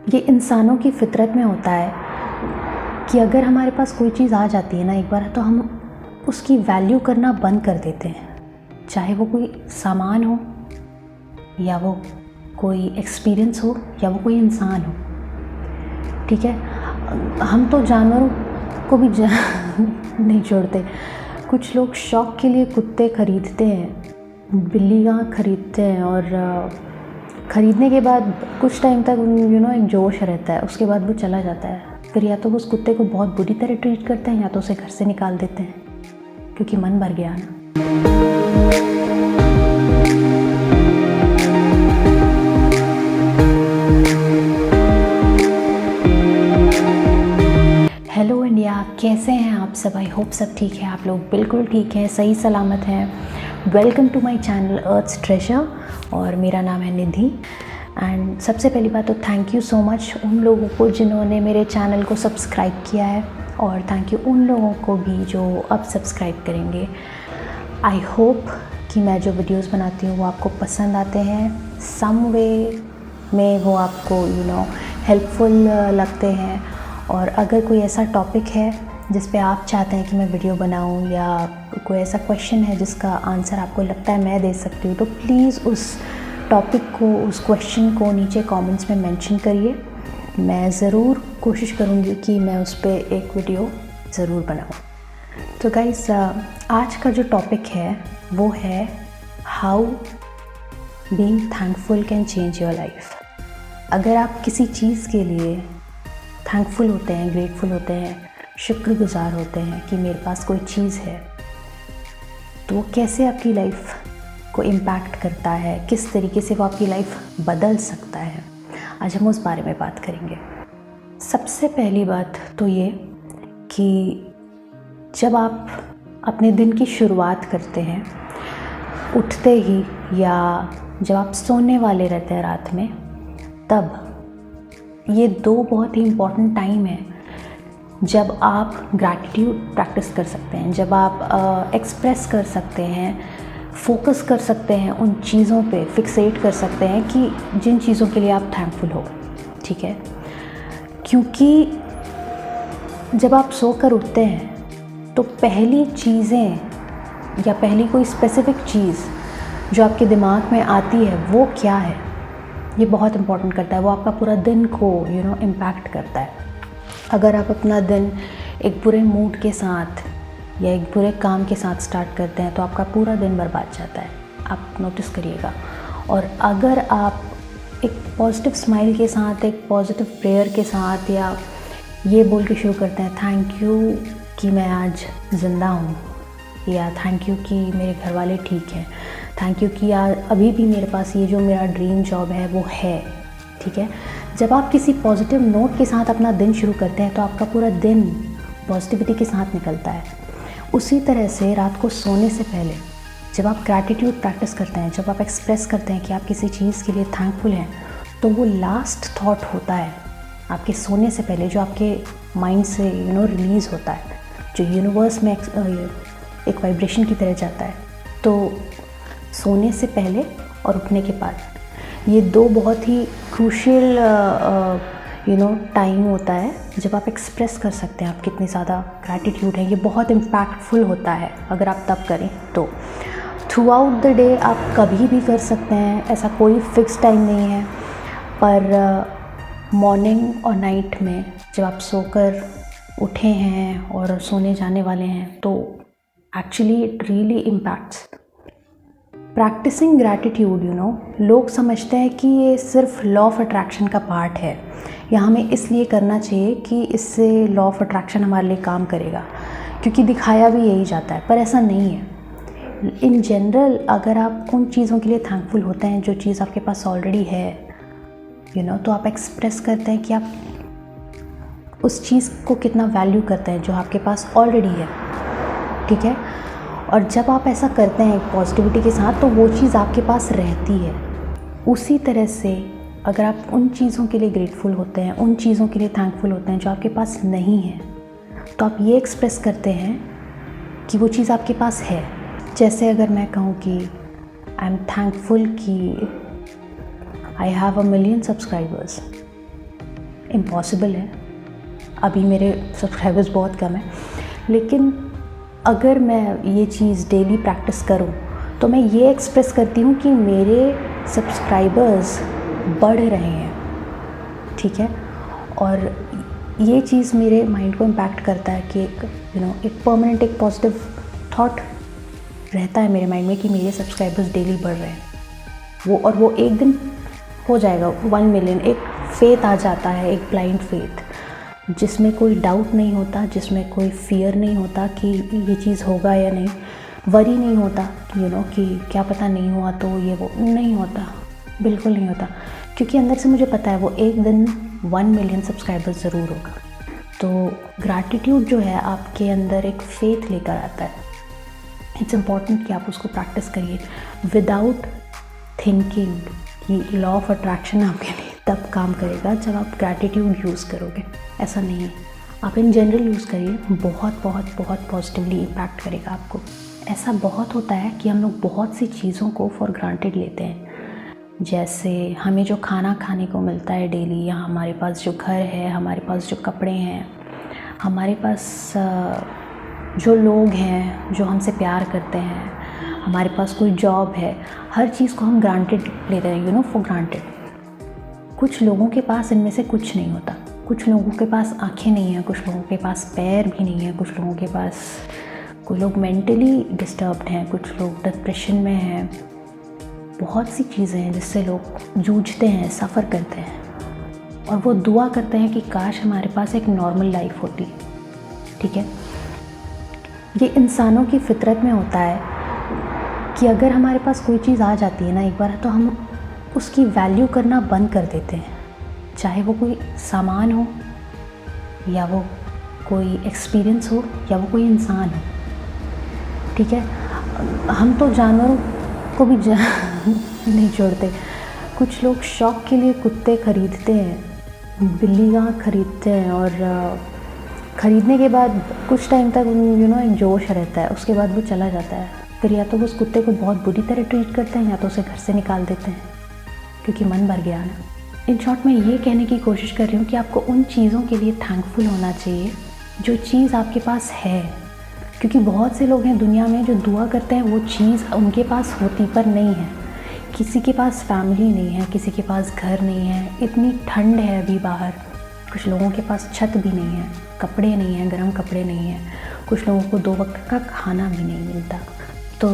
ये इंसानों की फितरत में होता है कि अगर हमारे पास कोई चीज़ आ जाती है ना एक बार, तो हम उसकी वैल्यू करना बंद कर देते हैं। चाहे वो कोई सामान हो, या वो कोई एक्सपीरियंस हो, या वो कोई इंसान हो। ठीक है, हम तो जानवरों को भी नहीं छोड़ते। कुछ लोग शौक़ के लिए कुत्ते ख़रीदते हैं, बिल्लियाँ ख़रीदते हैं, और ख़रीदने के बाद कुछ टाइम तक एक जोश रहता है, उसके बाद वो चला जाता है। फिर या तो वो उस कुत्ते को बहुत बुरी तरह ट्रीट करते हैं, या तो उसे घर से निकाल देते हैं, क्योंकि मन भर गया ना। हेलो इंडिया, कैसे हैं आप सब? आई होप सब ठीक है, आप लोग बिल्कुल ठीक हैं, सही सलामत हैं। Welcome to my channel Earth Treasure, और मेरा नाम है निधि। एंड सबसे पहली बात तो थैंक यू सो मच उन लोगों को जिन्होंने मेरे चैनल को सब्सक्राइब किया है, और थैंक यू उन लोगों को भी जो अब सब्सक्राइब करेंगे। आई होप कि मैं जो वीडियोस बनाती हूँ वो आपको पसंद आते हैं, सम वे में वो आपको हेल्पफुल लगते हैं। और अगर कोई ऐसा टॉपिक है जिस पे आप चाहते हैं कि मैं वीडियो बनाऊं, या कोई ऐसा क्वेश्चन है जिसका आंसर आपको लगता है मैं दे सकती हूँ, तो प्लीज़ उस टॉपिक को, उस क्वेश्चन को नीचे कमेंट्स में मेंशन करिए। मैं ज़रूर कोशिश करूँगी कि मैं उस पर एक वीडियो ज़रूर बनाऊँ। तो गाइस, आज का जो टॉपिक है वो है how being thankful can change your life. अगर आप किसी चीज़ के लिए थैंकफुल होते हैं, ग्रेटफुल होते हैं, शुक्रगुजार होते हैं कि मेरे पास कोई चीज़ है, तो वो कैसे आपकी लाइफ को इम्पैक्ट करता है, किस तरीके से वो आपकी लाइफ बदल सकता है, आज हम उस बारे में बात करेंगे। सबसे पहली बात तो ये कि जब आप अपने दिन की शुरुआत करते हैं, उठते ही, या जब आप सोने वाले रहते हैं रात में, तब ये दो बहुत ही इम्पॉर्टेंट टाइम है जब आप ग्रैटिट्यूड प्रैक्टिस कर सकते हैं, जब आप एक्सप्रेस कर सकते हैं, फोकस कर सकते हैं उन चीज़ों पे, फिक्सेट कर सकते हैं कि जिन चीज़ों के लिए आप थैंकफुल हो। ठीक है, क्योंकि जब आप सोकर उठते हैं तो पहली चीज़ें या पहली कोई स्पेसिफ़िक चीज़ जो आपके दिमाग में आती है वो क्या है, ये बहुत इम्पॉर्टेंट करता है। वो आपका पूरा दिन को इम्पैक्ट करता है। अगर आप अपना दिन एक बुरे मूड के साथ या एक बुरे काम के साथ स्टार्ट करते हैं तो आपका पूरा दिन बर्बाद जाता है, आप नोटिस करिएगा। और अगर आप एक पॉजिटिव स्माइल के साथ, एक पॉजिटिव प्रेयर के साथ, या ये बोल के शुरू करते हैं थैंक यू कि मैं आज ज़िंदा हूँ, या थैंक यू कि मेरे घर वाले ठीक हैं, थैंक यू कि यार अभी भी मेरे पास ये जो मेरा ड्रीम जॉब है वो है। ठीक है, जब आप किसी पॉजिटिव नोट के साथ अपना दिन शुरू करते हैं तो आपका पूरा दिन पॉजिटिविटी के साथ निकलता है। उसी तरह से रात को सोने से पहले जब आप ग्रैटिट्यूड प्रैक्टिस करते हैं, जब आप एक्सप्रेस करते हैं कि आप किसी चीज़ के लिए थैंकफुल हैं, तो वो लास्ट थॉट होता है आपके सोने से पहले, जो आपके माइंड से रिलीज़ होता है, जो यूनिवर्स में एक वाइब्रेशन की तरह जाता है। तो सोने से पहले और उठने के बाद ये दो बहुत ही क्रूशियल टाइम होता है जब आप एक्सप्रेस कर सकते हैं आप कितनी ज़्यादा ग्रैटिट्यूड है। ये बहुत इम्पैक्टफुल होता है अगर आप तब करें तो। थ्रू आउट द डे आप कभी भी कर सकते हैं, ऐसा कोई फिक्स टाइम नहीं है, पर मॉर्निंग और नाइट में जब आप सोकर उठे हैं और सोने जाने वाले हैं तो actually it really impacts. Practicing gratitude लोग समझते हैं कि ये सिर्फ लॉ ऑफ अट्रैक्शन का पार्ट है, या हमें इसलिए करना चाहिए कि इससे लॉ ऑफ अट्रैक्शन हमारे लिए काम करेगा, क्योंकि दिखाया भी यही जाता है, पर ऐसा नहीं है। इन जनरल अगर आप उन चीज़ों के लिए थैंकफुल होते हैं जो चीज़ आपके पास ऑलरेडी है, तो आप एक्सप्रेस करते हैं कि आप उस चीज़ को कितना वैल्यू करते हैं जो आपके पास ऑलरेडी है। ठीक है, और जब आप ऐसा करते हैं पॉजिटिविटी के साथ तो वो चीज़ आपके पास रहती है। उसी तरह से अगर आप उन चीज़ों के लिए ग्रेटफुल होते हैं, उन चीज़ों के लिए थैंकफुल होते हैं जो आपके पास नहीं है, तो आप ये एक्सप्रेस करते हैं कि वो चीज़ आपके पास है। जैसे अगर मैं कहूँ कि आई एम थैंकफुल कि I have 1 million subscribers, impossible है, अभी मेरे सब्सक्राइबर्स बहुत कम हैं, लेकिन अगर मैं ये चीज़ डेली प्रैक्टिस करूँ तो मैं ये एक्सप्रेस करती हूँ कि मेरे सब्सक्राइबर्स बढ़ रहे हैं, ठीक है। और ये चीज़ मेरे माइंड को इम्पैक्ट करता है कि एक परमानेंट, एक पॉजिटिव थॉट रहता है मेरे माइंड में कि मेरे सब्सक्राइबर्स डेली बढ़ रहे हैं। वो एक दिन हो जाएगा 1 मिलियन, एक फेथ आ जाता है, एक ब्लाइंड फेथ जिसमें कोई डाउट नहीं होता, जिसमें कोई फियर नहीं होता कि ये चीज़ होगा या नहीं, वरी नहीं होता कि क्या पता नहीं हुआ तो ये वो नहीं होता, बिल्कुल नहीं होता, क्योंकि अंदर से मुझे पता है वो एक दिन 1 मिलियन सब्सक्राइबर्स ज़रूर होगा। तो ग्रैटिट्यूड जो है आपके अंदर एक फेथ लेकर आता है। इट्स इम्पॉर्टेंट कि आप उसको प्रैक्टिस करिए विदाउट थिंकिंग कि लॉ ऑफ अट्रैक्शन आपके लिए तब काम करेगा जब आप ग्रैटिट्यूड यूज़ करोगे। ऐसा नहीं है, आप इन जनरल यूज़ करिए, बहुत बहुत बहुत पॉजिटिवली इम्पैक्ट करेगा आपको। ऐसा बहुत होता है कि हम लोग बहुत सी चीज़ों को फॉर ग्रांटेड लेते हैं, जैसे हमें जो खाना खाने को मिलता है डेली, या हमारे पास जो घर है, हमारे पास जो कपड़े हैं, हमारे पास जो लोग हैं जो हमसे प्यार करते हैं, हमारे पास कोई जॉब है, हर चीज़ को हम ग्रांटेड लेते हैं, फॉर ग्रांटेड। कुछ लोगों के पास इनमें से कुछ नहीं होता, कुछ लोगों के पास आँखें नहीं हैं, कुछ लोगों के पास पैर भी नहीं है, कुछ लोगों के पास, कोई लोग मेंटली डिस्टर्ब्ड हैं, कुछ लोग डिप्रेशन में हैं, बहुत सी चीज़ें हैं जिससे लोग जूझते हैं, सफ़र करते हैं, और वो दुआ करते हैं कि काश हमारे पास एक नॉर्मल लाइफ होती, ठीक है। ये इंसानों की फितरत में होता है कि अगर हमारे पास कोई चीज़ आ जाती है ना एक बार, तो हम उसकी वैल्यू करना बंद कर देते हैं, चाहे वो कोई सामान हो, या वो कोई एक्सपीरियंस हो, या वो कोई इंसान हो, ठीक है। हम तो जानवरों को भी नहीं छोड़ते। कुछ लोग शौक़ के लिए कुत्ते ख़रीदते हैं, बिल्लियाँ ख़रीदते हैं, और ख़रीदने के बाद कुछ टाइम तक एक जोश रहता है, उसके बाद वो चला जाता है। फिर या तो वो उस कुत्ते को बहुत बुरी तरह ट्रीट करते हैं, या तो उसे घर से निकाल देते हैं, क्योंकि मन भर गया ना। इन शॉर्ट मैं ये कहने की कोशिश कर रही हूँ कि आपको उन चीज़ों के लिए थैंकफुल होना चाहिए जो चीज़ आपके पास है, क्योंकि बहुत से लोग हैं दुनिया में जो दुआ करते हैं वो चीज़ उनके पास होती पर नहीं है। किसी के पास फैमिली नहीं है, किसी के पास घर नहीं है, इतनी ठंड है अभी बाहर, कुछ लोगों के पास छत भी नहीं है, कपड़े नहीं हैं, गर्म कपड़े नहीं हैं, कुछ लोगों को 2 वक्त का खाना भी नहीं मिलता। तो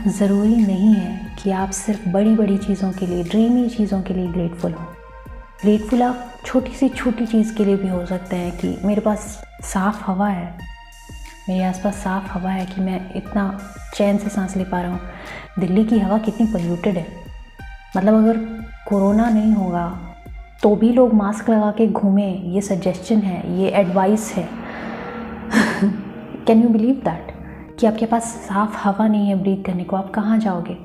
ज़रूरी नहीं है कि आप सिर्फ बड़ी बड़ी चीज़ों के लिए, ड्रीमी चीज़ों के लिए ग्रेटफुल हो। ग्रेटफुल आप छोटी से छोटी चीज़ के लिए भी हो सकते हैं कि मेरे पास साफ़ हवा है, मेरे आसपास साफ़ हवा है कि मैं इतना चैन से सांस ले पा रहा हूँ। दिल्ली की हवा कितनी पोल्यूटेड है, मतलब अगर कोरोना नहीं होगा तो भी लोग मास्क लगा के घूमें, ये सजेशन है, ये एडवाइस है। कैन यू बिलीव दैट कि आपके पास साफ़ हवा नहीं है ब्रीथ करने को, आप कहाँ जाओगे?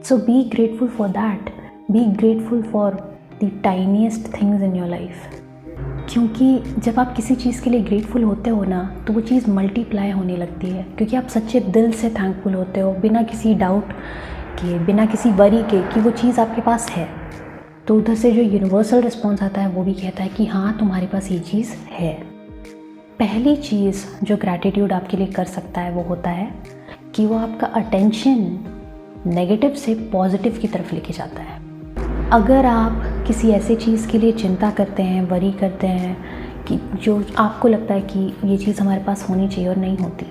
So be grateful for that, be grateful for the tiniest things in your life, क्योंकि जब आप किसी चीज़ के लिए ग्रेटफुल होते हो ना तो वो चीज़ मल्टीप्लाई होने लगती है, क्योंकि आप सच्चे दिल से थैंकफुल होते हो, बिना किसी डाउट के, बिना किसी वरी के कि वो चीज़ आपके पास है। तो उधर से जो यूनिवर्सल रिस्पॉन्स आता है वो भी कहता है कि हाँ तुम्हारे पास ये चीज़ है। पहली चीज़ जो ग्रैटिट्यूड आपके लिए कर सकता है वो होता है कि वो आपका अटेंशन नेगेटिव से पॉजिटिव की तरफ लेके जाता है। अगर आप किसी ऐसे चीज़ के लिए चिंता करते हैं, वरी करते हैं कि जो आपको लगता है कि ये चीज़ हमारे पास होनी चाहिए और नहीं होती,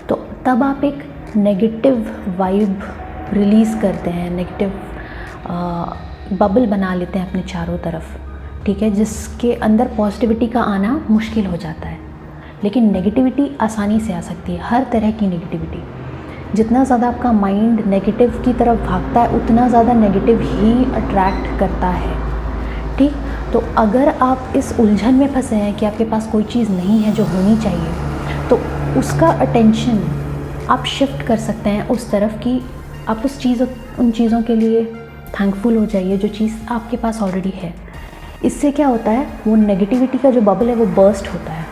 तो तब आप एक नेगेटिव वाइब रिलीज़ करते हैं, नेगेटिव बबल बना लेते हैं अपने चारों तरफ, ठीक है, जिसके अंदर पॉजिटिविटी का आना मुश्किल हो जाता है। लेकिन नेगेटिविटी आसानी से आ सकती है, हर तरह की नेगेटिविटी। जितना ज़्यादा आपका माइंड नेगेटिव की तरफ भागता है उतना ज़्यादा नेगेटिव ही अट्रैक्ट करता है, ठीक। तो अगर आप इस उलझन में फंसे हैं कि आपके पास कोई चीज़ नहीं है जो होनी चाहिए, तो उसका अटेंशन आप शिफ्ट कर सकते हैं उस तरफ कि आप उन चीज़ों के लिए थैंकफुल हो जाइए जो चीज़ आपके पास ऑलरेडी है। इससे क्या होता है, वो नेगेटिविटी का जो बबल है वो बर्स्ट होता है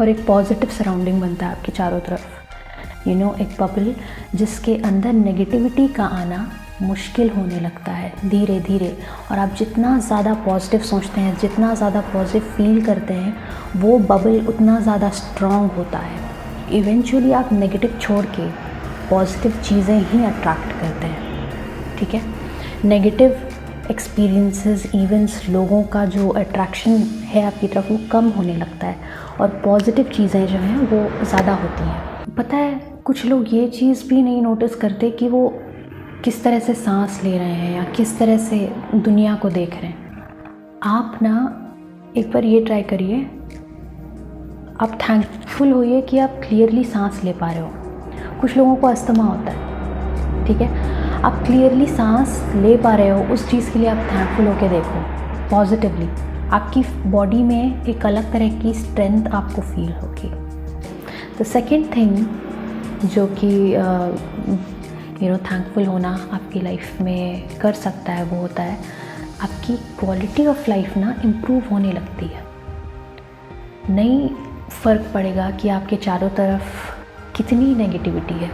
और एक पॉजिटिव सराउंडिंग बनता है आपके चारों तरफ। एक बबल जिसके अंदर नेगेटिविटी का आना मुश्किल होने लगता है धीरे धीरे। और आप जितना ज़्यादा पॉजिटिव सोचते हैं, जितना ज़्यादा पॉजिटिव फील करते हैं, वो बबल उतना ज़्यादा स्ट्रॉन्ग होता है। इवेंचुअली आप नेगेटिव छोड़ के पॉजिटिव चीज़ें ही अट्रैक्ट करते हैं, ठीक है। नेगेटिव एक्सपीरियंसेस, इवेंट्स, लोगों का जो अट्रैक्शन है आपकी तरफ वो कम होने लगता है और पॉजिटिव चीज़ें जो हैं वो ज़्यादा होती हैं। पता है कुछ लोग ये चीज़ भी नहीं नोटिस करते कि वो किस तरह से सांस ले रहे हैं या किस तरह से दुनिया को देख रहे हैं। आप ना एक बार ये ट्राई करिए, आप थैंकफुल होइए कि आप क्लियरली सांस ले पा रहे हो। कुछ लोगों को अस्थमा होता है, ठीक है, आप क्लियरली सांस ले पा रहे हो, उस चीज़ के लिए आप थैंकफुल होकर देखो पॉजिटिवली। आपकी बॉडी में एक अलग तरह की स्ट्रेंथ आपको फील होगी। द सेकेंड थिंग जो कि थैंकफुल होना आपकी लाइफ में कर सकता है, वो होता है आपकी क्वालिटी ऑफ लाइफ ना इम्प्रूव होने लगती है। नहीं फ़र्क पड़ेगा कि आपके चारों तरफ कितनी नेगेटिविटी है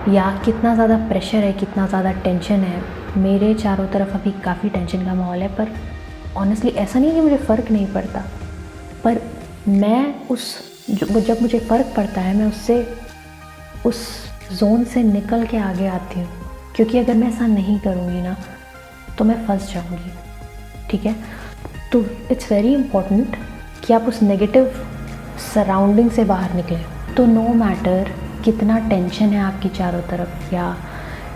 या कितना ज़्यादा प्रेशर है, कितना ज़्यादा टेंशन है। मेरे चारों तरफ अभी काफ़ी टेंशन का माहौल है, पर ऑनेस्टली ऐसा नहीं कि मुझे फ़र्क नहीं पड़ता, पर मैं जब मुझे फ़र्क पड़ता है, मैं उससे उस जोन से निकल के आगे आती हूँ, क्योंकि अगर मैं ऐसा नहीं करूँगी ना तो मैं फंस जाऊँगी, ठीक है। तो इट्स वेरी इम्पॉर्टेंट कि आप उस नेगेटिव सराउंडिंग से बाहर निकलें। तो नो मैटर कितना टेंशन है आपकी चारों तरफ या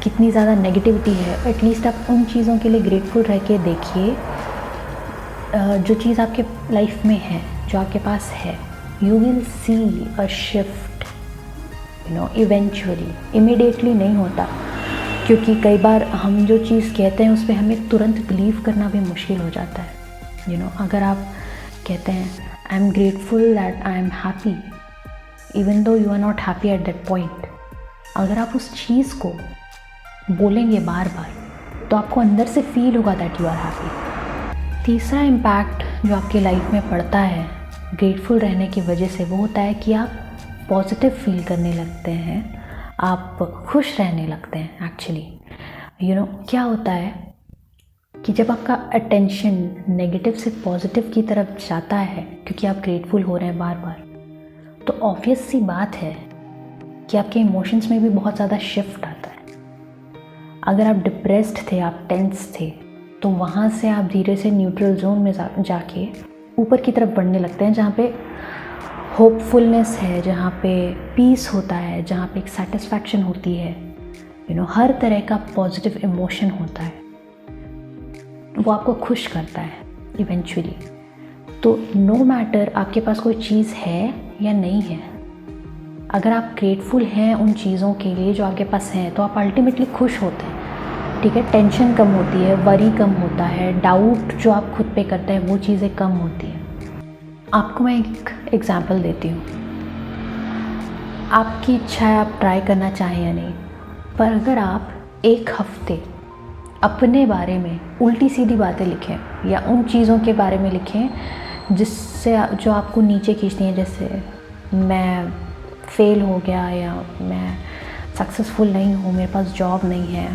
कितनी ज़्यादा नेगेटिविटी है, एटलीस्ट आप उन चीज़ों के लिए ग्रेटफुल रह के देखिए जो चीज़ आपके लाइफ में है, जो आपके पास है। You will see a shift, eventually. Immediately नहीं होता, क्योंकि कई बार हम जो चीज़ कहते हैं उस पर हमें तुरंत बिलीव करना भी मुश्किल हो जाता है। अगर आप कहते हैं I am grateful that I am happy, even though you are not happy at that point, अगर आप उस चीज़ को बोलेंगे बार बार तो आपको अंदर से फील होगा दैट यू आर हैप्पी। तीसरा इम्पैक्ट जो आपकी लाइफ में पड़ता है ग्रेटफुल रहने की वजह से, वो होता है कि आप पॉजिटिव फील करने लगते हैं, आप खुश रहने लगते हैं। एक्चुअली क्या होता है कि जब आपका अटेंशन नेगेटिव से पॉजिटिव की तरफ जाता है, क्योंकि आप ग्रेटफुल हो रहे हैं बार बार, तो ऑब्वियस सी बात है कि आपके इमोशंस में भी बहुत ज़्यादा शिफ्ट आता है। अगर आप डिप्रेस्ड थे, आप टेंस थे, तो वहाँ से आप धीरे से न्यूट्रल जोन में जाके ऊपर की तरफ बढ़ने लगते हैं, जहाँ पे होपफुलनेस है, जहाँ पे पीस होता है, जहाँ पे एक सेटिस्फैक्शन होती है, हर तरह का पॉजिटिव इमोशन होता है, वो आपको खुश करता है इवेंचुअली। तो नो मैटर आपके पास कोई चीज़ है या नहीं है, अगर आप ग्रेटफुल हैं उन चीज़ों के लिए जो आपके पास हैं, तो आप अल्टीमेटली खुश होते हैं, ठीक है। टेंशन कम होती है, वरी कम होता है, डाउट जो आप खुद पे करते हैं वो चीज़ें कम होती हैं। आपको मैं एक एग्ज़ाम्पल देती हूँ। आपकी इच्छा है आप ट्राई करना चाहें या नहीं, पर अगर आप एक हफ्ते अपने बारे में उल्टी सीधी बातें लिखें या उन चीज़ों के बारे में लिखें जिससे जो आपको नीचे खींचती हैं, जैसे मैं फेल हो गया, या मैं सक्सेसफुल नहीं हूँ, मेरे पास जॉब नहीं है,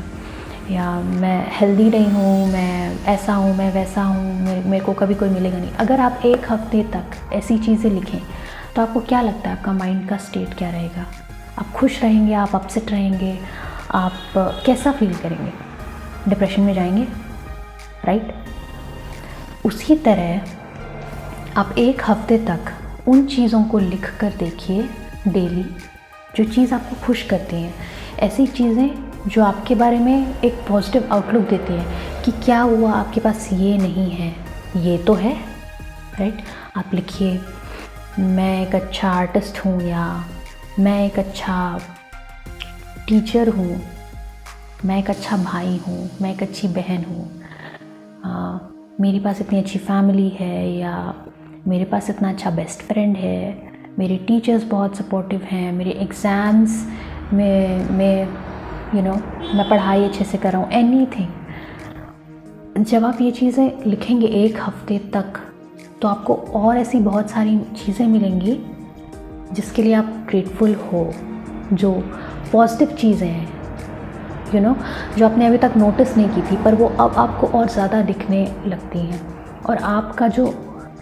या मैं हेल्दी नहीं हूँ, मैं ऐसा हूँ, मैं वैसा हूँ, मेरे को कभी कोई मिलेगा नहीं। अगर आप एक हफ्ते तक ऐसी चीज़ें लिखें तो आपको क्या लगता है आपका माइंड का स्टेट क्या रहेगा? आप खुश रहेंगे, आप अपसेट रहेंगे, आप कैसा फील करेंगे? डिप्रेशन में जाएंगे, राइट? उसी तरह आप एक हफ्ते तक उन चीज़ों को लिख कर देखिए डेली, जो चीज़ आपको खुश करती हैं, ऐसी चीज़ें जो आपके बारे में एक पॉजिटिव आउटलुक देती हैं कि क्या हुआ, आपके पास ये नहीं है, ये तो है, राइट? आप लिखिए मैं एक अच्छा आर्टिस्ट हूँ, या मैं एक अच्छा टीचर हूँ, मैं एक अच्छा भाई हूँ, मैं एक अच्छी बहन हूँ, मेरे पास इतनी अच्छी फैमिली है, या मेरे पास इतना अच्छा बेस्ट फ्रेंड है, मेरे टीचर्स बहुत सपोर्टिव हैं, मेरे एग्ज़ाम्स में मैं पढ़ाई अच्छे से कर रहा हूँ, एनीथिंग। जब आप ये चीज़ें लिखेंगे एक हफ्ते तक, तो आपको और ऐसी बहुत सारी चीज़ें मिलेंगी जिसके लिए आप ग्रेटफुल हो, जो पॉजिटिव चीज़ें हैं, जो आपने अभी तक नोटिस नहीं की थी, पर वो अब आपको और ज़्यादा दिखने लगती हैं। और आपका जो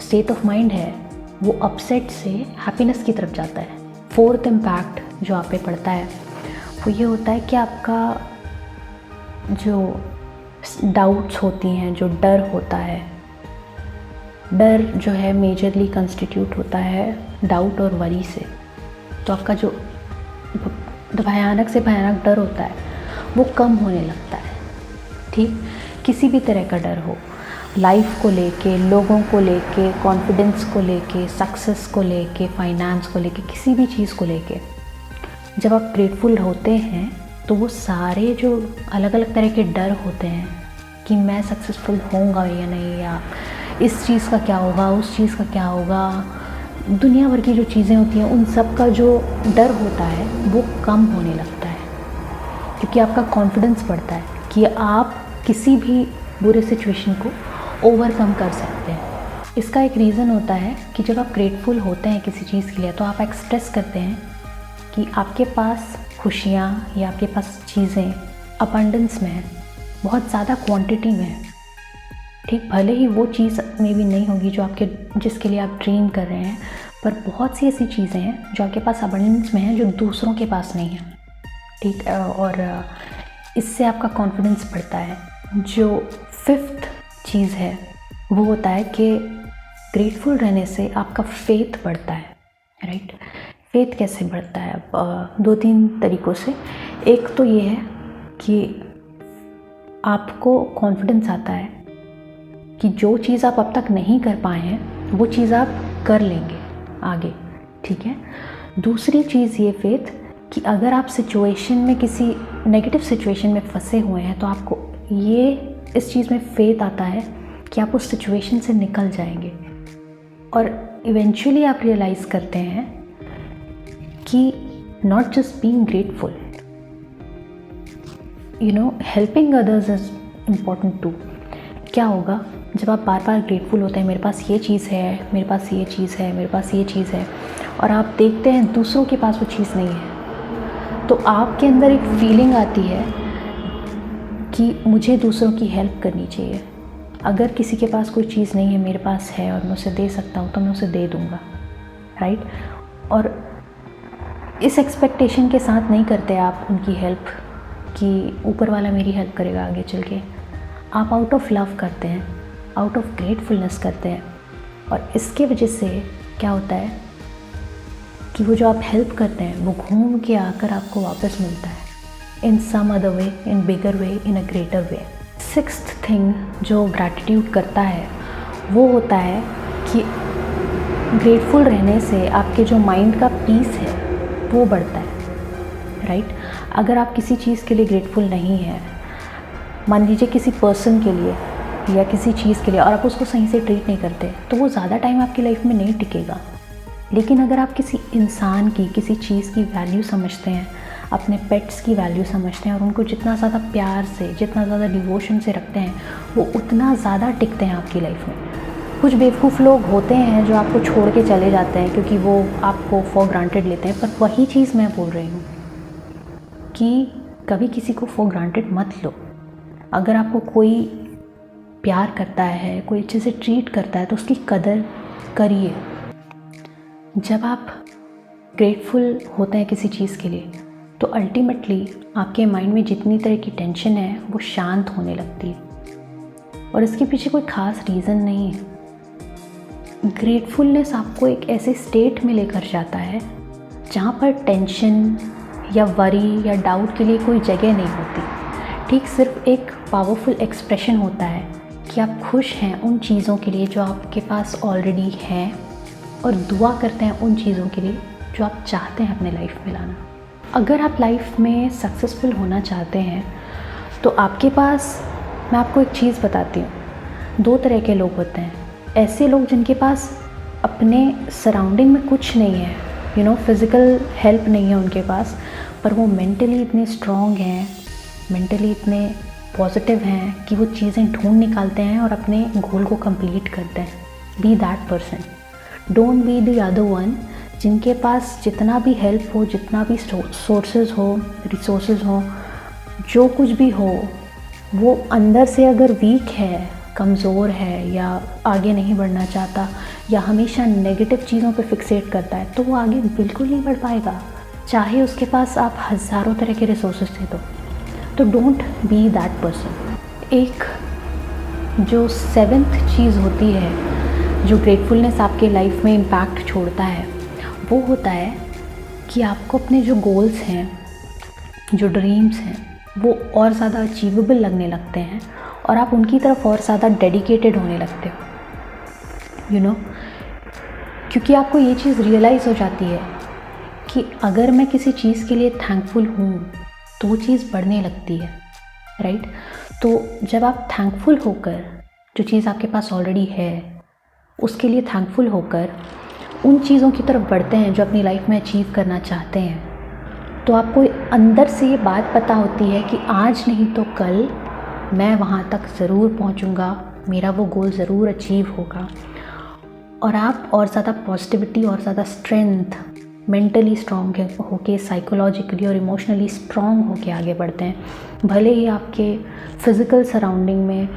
स्टेट ऑफ माइंड है वो अपसेट से हैप्पीनेस की तरफ जाता है। फोर्थ इम्पैक्ट जो आप पे पड़ता है वो ये होता है कि आपका जो डाउट्स होती हैं, जो डर होता है, डर जो है मेजरली कंस्टिट्यूट होता है डाउट और वरी से। तो आपका जो भयानक से भयानक डर होता है वो कम होने लगता है। ठीक, किसी भी तरह का डर हो, लाइफ को लेके, लोगों को लेके, कॉन्फिडेंस को लेके, सक्सेस को लेके, फाइनेंस को लेके, किसी भी चीज़ को लेके जब आप ग्रेटफुल होते हैं तो वो सारे जो अलग अलग तरह के डर होते हैं कि मैं सक्सेसफुल होऊंगा या नहीं, या इस चीज़ का क्या होगा, उस चीज़ का क्या होगा, दुनिया भर की जो चीज़ें होती हैं, उन सब का जो डर होता है वो कम होने लगता है, क्योंकि आपका कॉन्फिडेंस बढ़ता है कि आप किसी भी बुरे सिचुएशन को ओवरकम कर सकते हैं। इसका एक रीज़न होता है कि जब आप ग्रेटफुल होते हैं किसी चीज़ के लिए तो आप एक्सप्रेस करते हैं कि आपके पास खुशियाँ या आपके पास चीज़ें अबंडेंस में हैं, बहुत ज़्यादा क्वांटिटी में है। ठीक, भले ही वो चीज़ में भी नहीं होगी जिसके लिए आप ड्रीम कर रहे हैं, पर बहुत सी ऐसी चीज़ें हैं जो आपके पास अबंडेंस में हैं जो दूसरों के पास नहीं है। ठीक, और इससे आपका कॉन्फिडेंस बढ़ता है। जो फिफ्थ चीज़ है वो होता है कि ग्रेटफुल रहने से आपका फेथ बढ़ता है। राइट, फेथ कैसे बढ़ता है? अब 2-3 तरीक़ों से। एक तो ये है कि आपको कॉन्फिडेंस आता है कि जो चीज़ आप अब तक नहीं कर पाए हैं वो चीज़ आप कर लेंगे आगे। ठीक है, दूसरी चीज़ ये फेथ कि अगर आप सिचुएशन में, किसी नेगेटिव सिचुएशन में फंसे हुए हैं तो आपको ये इस चीज़ में फेथ आता है कि आप उस सिचुएशन से निकल जाएंगे, और इवेंचुअली आप रियलाइज़ करते हैं कि not just being grateful, helping others is important too. क्या होगा जब आप बार बार ग्रेटफुल होते हैं, मेरे पास ये चीज़ है, मेरे पास ये चीज़ है, मेरे पास ये चीज़ है, और आप देखते हैं दूसरों के पास वो चीज़ नहीं है, तो आपके अंदर एक फीलिंग आती है कि मुझे दूसरों की हेल्प करनी चाहिए। अगर किसी के पास कोई चीज़ नहीं है, मेरे पास है और मैं उसे दे सकता हूँ तो मैं उसे दे दूँगा। राइट, और इस एक्सपेक्टेशन के साथ नहीं करते आप उनकी हेल्प कि ऊपर वाला मेरी हेल्प करेगा आगे चल के। आप आउट ऑफ लव करते हैं, आउट ऑफ ग्रेटफुलनेस करते हैं, और इसके वजह से क्या होता है कि वो जो आप हेल्प करते हैं वो घूम के आकर आपको वापस मिलता है in some other way, in bigger way, in a greater way. Sixth thing जो ग्रैटिट्यूड करता है वो होता है कि ग्रेटफुल रहने से आपके जो माइंड का पीस है वो बढ़ता है। राइट, अगर आप किसी चीज़ के लिए ग्रेटफुल नहीं हैं, मान लीजिए किसी पर्सन के लिए या किसी चीज़ के लिए, और आप उसको सही से ट्रीट नहीं करते, तो वो ज़्यादा टाइम आपकी लाइफ में नहीं टिकेगा। लेकिन अगर आप किसी इंसान की, किसी चीज़ की वैल्यू समझते हैं, अपने पेट्स की वैल्यू समझते हैं और उनको जितना ज़्यादा प्यार से, जितना ज़्यादा डिवोशन से रखते हैं, वो उतना ज़्यादा टिकते हैं आपकी लाइफ में। कुछ बेवकूफ़ लोग होते हैं जो आपको छोड़ के चले जाते हैं क्योंकि वो आपको फॉर ग्रांटेड लेते हैं, पर वही चीज़ मैं बोल रही हूँ कि कभी किसी को फॉर ग्रांटेड मत लो। अगर आपको कोई प्यार करता है, कोई अच्छे से ट्रीट करता है तो उसकी कदर करिए। जब आप ग्रेटफुल होते हैं किसी चीज़ के लिए तो अल्टीमेटली आपके माइंड में जितनी तरह की टेंशन है वो शांत होने लगती है, और इसके पीछे कोई ख़ास रीज़न नहीं है। ग्रेटफुलनेस आपको एक ऐसे स्टेट में लेकर जाता है जहाँ पर टेंशन या वरी या डाउट के लिए कोई जगह नहीं होती। ठीक, सिर्फ एक पावरफुल एक्सप्रेशन होता है कि आप खुश हैं उन चीज़ों के लिए जो आपके पास ऑलरेडी हैं, और दुआ करते हैं उन चीज़ों के लिए जो आप चाहते हैं अपने लाइफ में लाना। अगर आप लाइफ में सक्सेसफुल होना चाहते हैं तो आपके पास, मैं आपको एक चीज़ बताती हूँ, 2 तरह के लोग होते हैं। ऐसे लोग जिनके पास अपने सराउंडिंग में कुछ नहीं है, फिज़िकल हेल्प नहीं है उनके पास, पर वो मेंटली इतने स्ट्रॉन्ग हैं, मेंटली इतने पॉजिटिव हैं कि वो चीज़ें ढूंढ निकालते हैं और अपने गोल को कंप्लीट करते हैं। Be that person, don't be the other one जिनके पास जितना भी हेल्प हो, जितना भी सोर्सेज हो, रिसोर्सेज हो, जो कुछ भी हो वो अंदर से अगर वीक है, कमज़ोर है, या आगे नहीं बढ़ना चाहता, या हमेशा नेगेटिव चीज़ों पे फिक्सेट करता है, तो वो आगे बिल्कुल नहीं बढ़ पाएगा, चाहे उसके पास आप हज़ारों तरह के रिसोर्सेज दे दो। तो डोंट बी दैट पर्सन। एक जो 7th चीज़ होती है जो ग्रेटफुलनेस आपके लाइफ में इम्पैक्ट छोड़ता है, वो होता है कि आपको अपने जो गोल्स हैं, जो ड्रीम्स हैं, वो और ज़्यादा अचीवेबल लगने लगते हैं और आप उनकी तरफ और ज़्यादा डेडिकेटेड होने लगते हो, यू नो। क्योंकि आपको ये चीज़ रियलाइज़ हो जाती है कि अगर मैं किसी चीज़ के लिए थैंकफुल हूँ तो वो चीज़ बढ़ने लगती है, राइट। तो जब आप थैंकफुल होकर जो चीज़ आपके पास ऑलरेडी है उसके लिए थैंकफुल होकर उन चीज़ों की तरफ बढ़ते हैं जो अपनी लाइफ में अचीव करना चाहते हैं, तो आपको अंदर से ये बात पता होती है कि आज नहीं तो कल मैं वहाँ तक ज़रूर पहुँचूँगा, मेरा वो गोल ज़रूर अचीव होगा। और आप और ज़्यादा पॉजिटिविटी और ज़्यादा स्ट्रेंथ, मेंटली स्ट्रॉन्ग होके, साइकोलॉजिकली और इमोशनली स्ट्रॉन्ग होके आगे बढ़ते हैं। भले ही आपके फ़िज़िकल सराउंडिंग में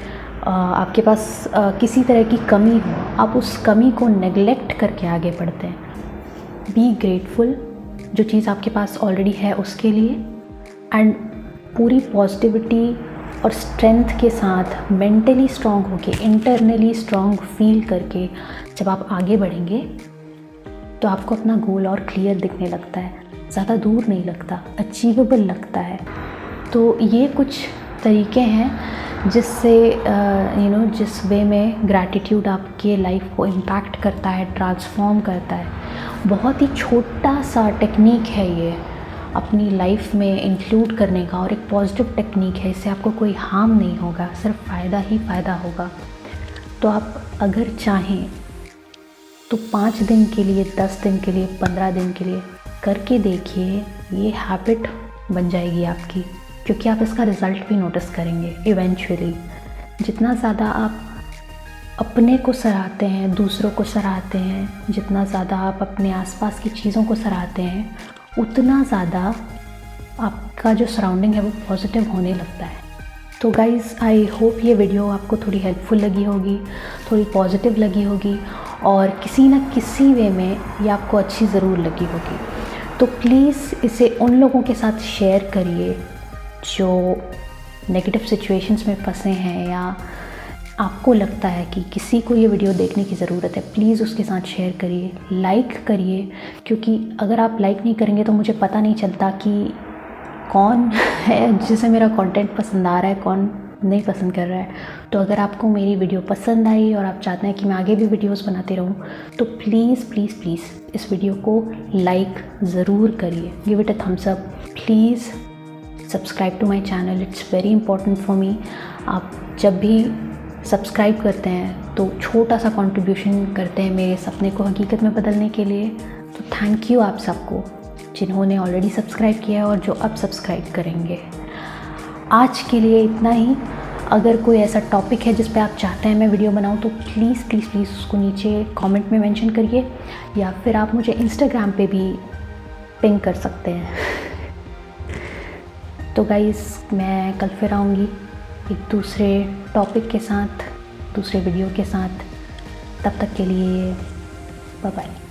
आपके पास किसी तरह की कमी हो, आप उस कमी को नेगलेक्ट करके आगे बढ़ते हैं। बी ग्रेटफुल जो चीज़ आपके पास ऑलरेडी है उसके लिए, एंड पूरी पॉजिटिविटी और स्ट्रेंथ के साथ मेंटली स्ट्रॉन्ग होके, इंटरनली स्ट्रॉन्ग फील करके जब आप आगे बढ़ेंगे तो आपको अपना गोल और क्लियर दिखने लगता है, ज़्यादा दूर नहीं लगता, अचीवेबल लगता है। तो ये कुछ तरीके हैं जिससे जिस वे में ग्रैटिट्यूड आपके लाइफ को इम्पैक्ट करता है, ट्रांसफॉर्म करता है। बहुत ही छोटा सा टेक्निक है ये अपनी लाइफ में इंक्लूड करने का, और एक पॉजिटिव टेक्निक है। इससे आपको कोई हार्म नहीं होगा, सिर्फ फ़ायदा ही फ़ायदा होगा। तो आप अगर चाहें तो 5 दिन के लिए, 10 दिन के लिए, 15 दिन के लिए करके देखिए, ये हैबिट बन जाएगी आपकी, क्योंकि आप इसका रिज़ल्ट भी नोटिस करेंगे इवेंचुअली। जितना ज़्यादा आप अपने को सराहते हैं, दूसरों को सराहते हैं, जितना ज़्यादा आप अपने आसपास की चीज़ों को सराहते हैं, उतना ज़्यादा आपका जो सराउंडिंग है वो पॉजिटिव होने लगता है। तो गाइज़, आई होप ये वीडियो आपको थोड़ी हेल्पफुल लगी होगी, थोड़ी पॉजिटिव लगी होगी, और किसी न किसी वे में ये आपको अच्छी ज़रूर लगी होगी। तो प्लीज़ इसे उन लोगों के साथ शेयर करिए जो नेगेटिव सिचुएशंस में फंसे हैं, या आपको लगता है कि किसी को ये वीडियो देखने की ज़रूरत है। प्लीज़ उसके साथ शेयर करिए, लाइक करिए, क्योंकि अगर आप लाइक नहीं करेंगे तो मुझे पता नहीं चलता कि कौन है जिसे मेरा कंटेंट पसंद आ रहा है, कौन नहीं पसंद कर रहा है। तो अगर आपको मेरी वीडियो पसंद आई और आप चाहते हैं कि मैं आगे भी वीडियोस बनाते रहूं, तो प्लीज़ प्लीज़ प्लीज़ इस वीडियो को लाइक ज़रूर करिए, give it a thumbs up. Please subscribe to my channel, it's very important for me. आप जब भी सब्सक्राइब करते हैं तो छोटा सा कंट्रीब्यूशन करते हैं मेरे सपने को हकीकत में बदलने के लिए। तो थैंक यू आप सबको जिन्होंने ऑलरेडी सब्सक्राइब किया है और जो अब सब्सक्राइब करेंगे। आज के लिए इतना ही। अगर कोई ऐसा टॉपिक है जिस पे आप चाहते हैं मैं वीडियो बनाऊं, तो प्लीज़ प्लीज़ प्लीज़ उसको नीचे कमेंट में मेंशन करिए, या फिर आप मुझे इंस्टाग्राम पे भी पिंग कर सकते हैं। तो गाइज़, मैं कल फिर आऊँगी एक दूसरे टॉपिक के साथ, दूसरे वीडियो के साथ। तब तक के लिए बाय बाय।